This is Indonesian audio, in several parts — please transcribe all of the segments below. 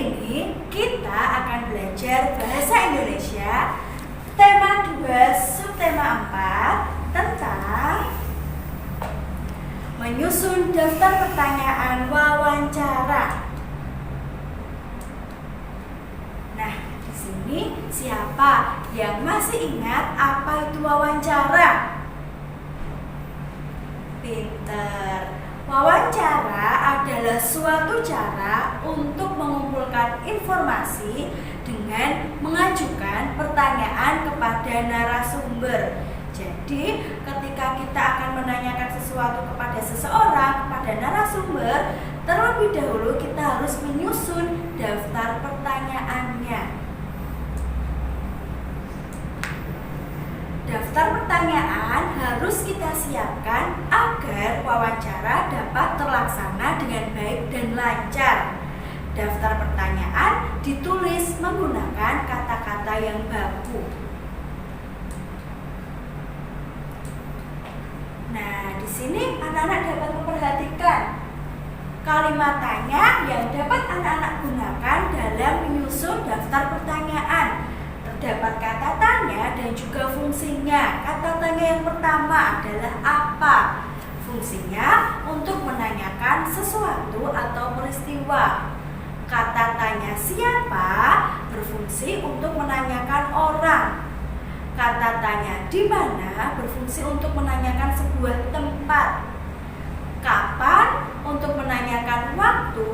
ini kita akan belajar bahasa Indonesia tema 2 subtema 4 tentang menyusun daftar pertanyaan wawancara. Nah, di sini siapa yang masih ingat apa itu wawancara? Pinter. Wawancara adalah suatu cara untuk mengumpulkan informasi dengan mengajukan pertanyaan kepada narasumber. Jadi, ketika kita akan menanyakan sesuatu kepada seseorang, kepada narasumber, terlebih dahulu kita harus menyusun daftar pertanyaannya. Daftar pertanyaan harus kita siapkan agar wawancara dapat terlaksana dengan baik dan lancar. Daftar pertanyaan ditulis menggunakan kata-kata yang baku. Nah, di sini anak-anak dapat memperhatikan kalimat tanya yang dapat anak-anak gunakan dalam menyusun daftar pertanyaan. Terdapat kata tanya dan juga fungsinya. Kata tanya yang pertama adalah apa? Fungsinya untuk menanyakan sesuatu atau peristiwa. Kata tanya siapa berfungsi untuk menanyakan orang. Kata tanya di mana berfungsi untuk menanyakan sebuah tempat. Kapan untuk menanyakan waktu.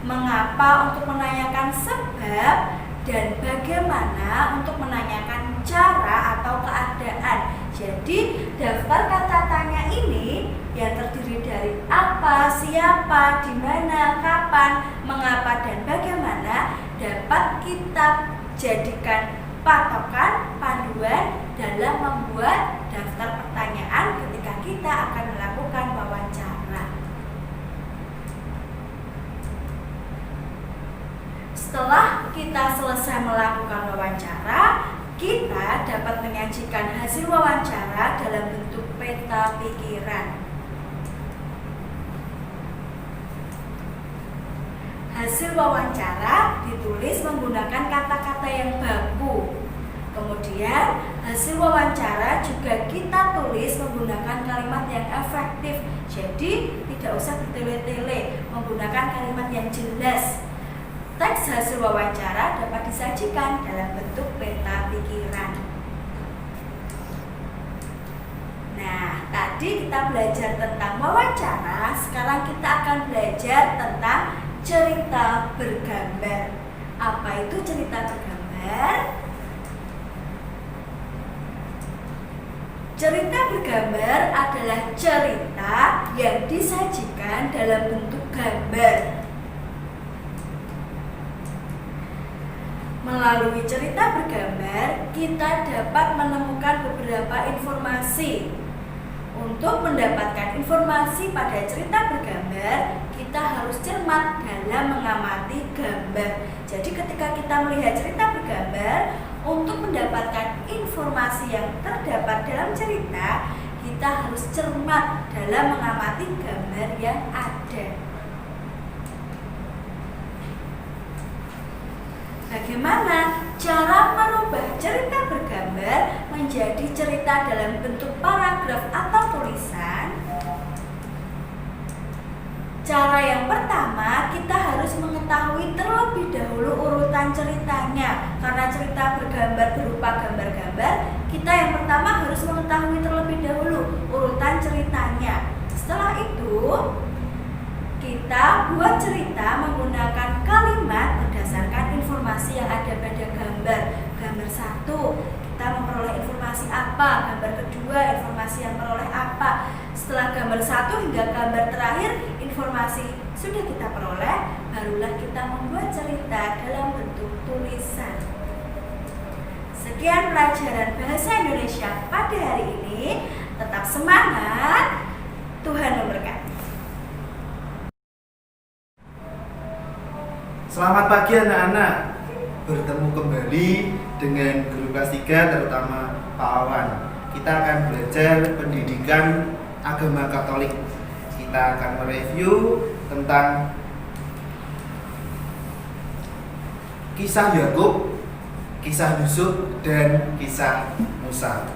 Mengapa untuk menanyakan sebab. Dan bagaimana untuk menanyakan cara atau keadaan. Jadi daftar kata tanya ini yang terdiri dari apa, siapa, di mana, kapan, mengapa, dan bagaimana dapat kita jadikan patokan, panduan dalam membuat daftar pertanyaan ketika kita akan melakukan wawancara. Setelah kita selesai melakukan wawancara, kita dapat menyajikan hasil wawancara dalam bentuk peta pikiran. Hasil wawancara ditulis menggunakan kata-kata yang baku. Kemudian, hasil wawancara juga kita tulis menggunakan kalimat yang efektif. Jadi, tidak usah bertele-tele, menggunakan kalimat yang jelas. Teks hasil wawancara dapat disajikan dalam bentuk peta pikiran. Nah, tadi kita belajar tentang wawancara, sekarang kita akan belajar tentang cerita bergambar. Apa itu cerita bergambar? Cerita bergambar adalah cerita yang disajikan dalam bentuk gambar. Melalui cerita bergambar, kita dapat menemukan beberapa informasi. Untuk mendapatkan informasi pada cerita bergambar, kita harus cermat dalam mengamati gambar. Jadi ketika kita melihat cerita bergambar, untuk mendapatkan informasi yang terdapat dalam cerita, kita harus cermat dalam mengamati gambar yang ada. Bagaimana cara merubah cerita bergambar menjadi cerita dalam bentuk paragraf atau tulisan? Cara yang pertama, kita harus mengetahui terlebih dahulu urutan ceritanya. Karena cerita bergambar berupa gambar-gambar, kita yang pertama harus mengetahui terlebih dahulu urutan ceritanya. Setelah itu, kita buat cerita menggunakan kalimat berdasarkan informasi yang ada pada gambar. Gambar 1, kita memperoleh informasi apa? Gambar kedua, informasi yang memperoleh apa? Setelah gambar 1 hingga gambar terakhir, informasi sudah kita peroleh, barulah kita membuat cerita dalam bentuk tulisan. Sekian pelajaran bahasa Indonesia pada hari ini. Tetap semangat. Tuhan memberkati. Selamat pagi anak-anak. Bertemu kembali dengan guru kelas 3 terutama Pak Awan. Kita akan belajar pendidikan agama Katolik. Kita akan mereview tentang kisah Yakub, kisah Yusuf, dan kisah Musa.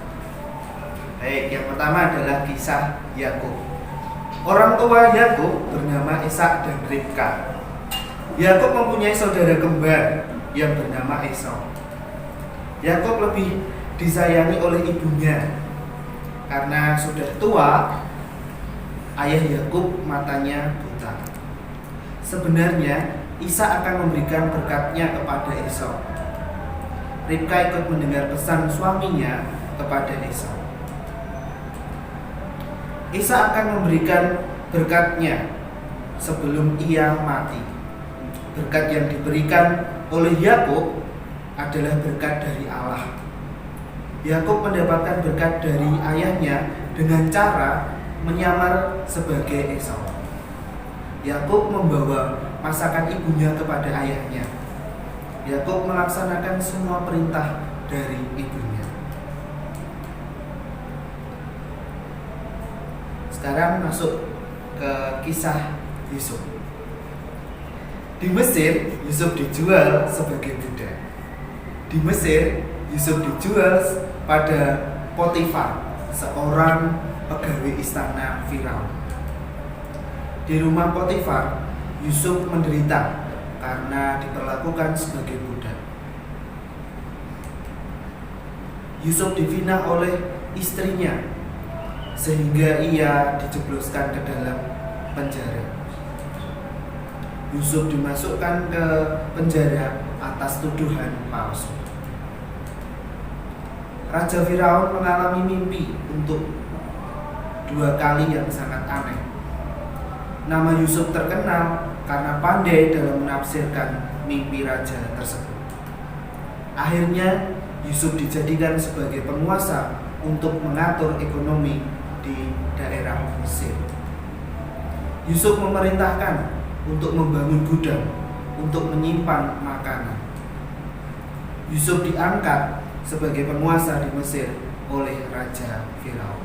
Baik, yang pertama adalah kisah Yakub. Orang tua Yakub bernama Ishak dan Ribka. Yakub mempunyai saudara kembar yang bernama Esau. Yakub lebih disayangi oleh ibunya karena sudah tua. Ayah Yakub matanya buta. Sebenarnya Ishak akan memberikan berkatnya kepada Esau. Ribka ikut mendengar pesan suaminya kepada Esau. Ishak akan memberikan berkatnya sebelum ia mati. Berkat yang diberikan oleh Yakub adalah berkat dari Allah. Yakub mendapatkan berkat dari ayahnya dengan cara menyamar sebagai Esau. Yakub membawa masakan ibunya kepada ayahnya. Yakub melaksanakan semua perintah dari ibunya. Sekarang masuk ke kisah Yusuf. Di Mesir, Yusuf dijual sebagai budak. Di Mesir, Yusuf dijual pada Potifar, seorang pegawai istana Firaun. Di rumah Potifar, Yusuf menderita karena diperlakukan sebagai budak. Yusuf difitnah oleh istrinya sehingga ia dijebloskan ke dalam penjara. Yusuf dimasukkan ke penjara atas tuduhan palsu. Raja Firaun mengalami mimpi untuk 2 kali yang sangat aneh. Nama Yusuf terkenal karena pandai dalam menafsirkan mimpi raja tersebut. Akhirnya Yusuf dijadikan sebagai penguasa untuk mengatur ekonomi di daerah Mesir. Yusuf memerintahkan untuk membangun gudang untuk menyimpan makanan. Yusuf diangkat sebagai penguasa di Mesir oleh Raja Firaun.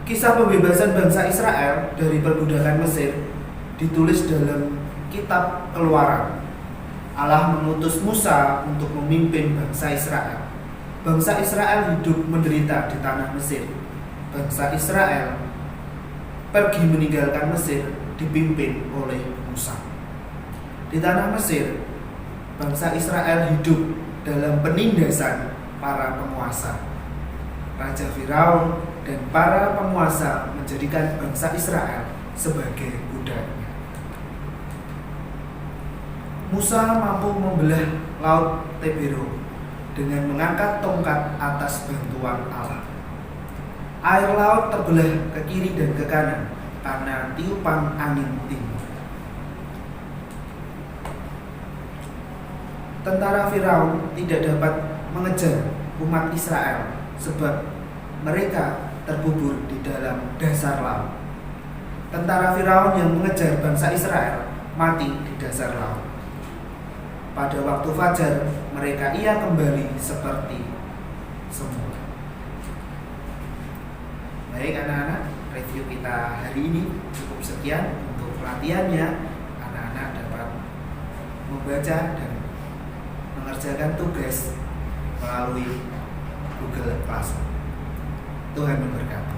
Kisah pembebasan bangsa Israel dari perbudakan Mesir ditulis dalam kitab Keluaran. Allah mengutus Musa untuk memimpin bangsa Israel. Bangsa Israel hidup menderita di tanah Mesir. Bangsa Israel pergi meninggalkan Mesir dipimpin oleh Musa. Di tanah Mesir, bangsa Israel hidup dalam penindasan para penguasa. Raja Firaun dan para penguasa menjadikan bangsa Israel sebagai budaknya. Musa mampu membelah laut Tiberias dengan mengangkat tongkat atas bantuan Allah. Air laut terbelah ke kiri dan ke kanan karena tiupan angin timur. Tentara Firaun tidak dapat mengejar umat Israel sebab mereka terkubur di dalam dasar laut. Tentara Firaun yang mengejar bangsa Israel mati di dasar laut. Pada waktu fajar mereka ia kembali seperti semula. Baik anak-anak, review kita hari ini cukup sekian. Untuk pelatihannya, anak-anak dapat membaca dan mengerjakan tugas melalui Google Classroom. Tuhan memberkati.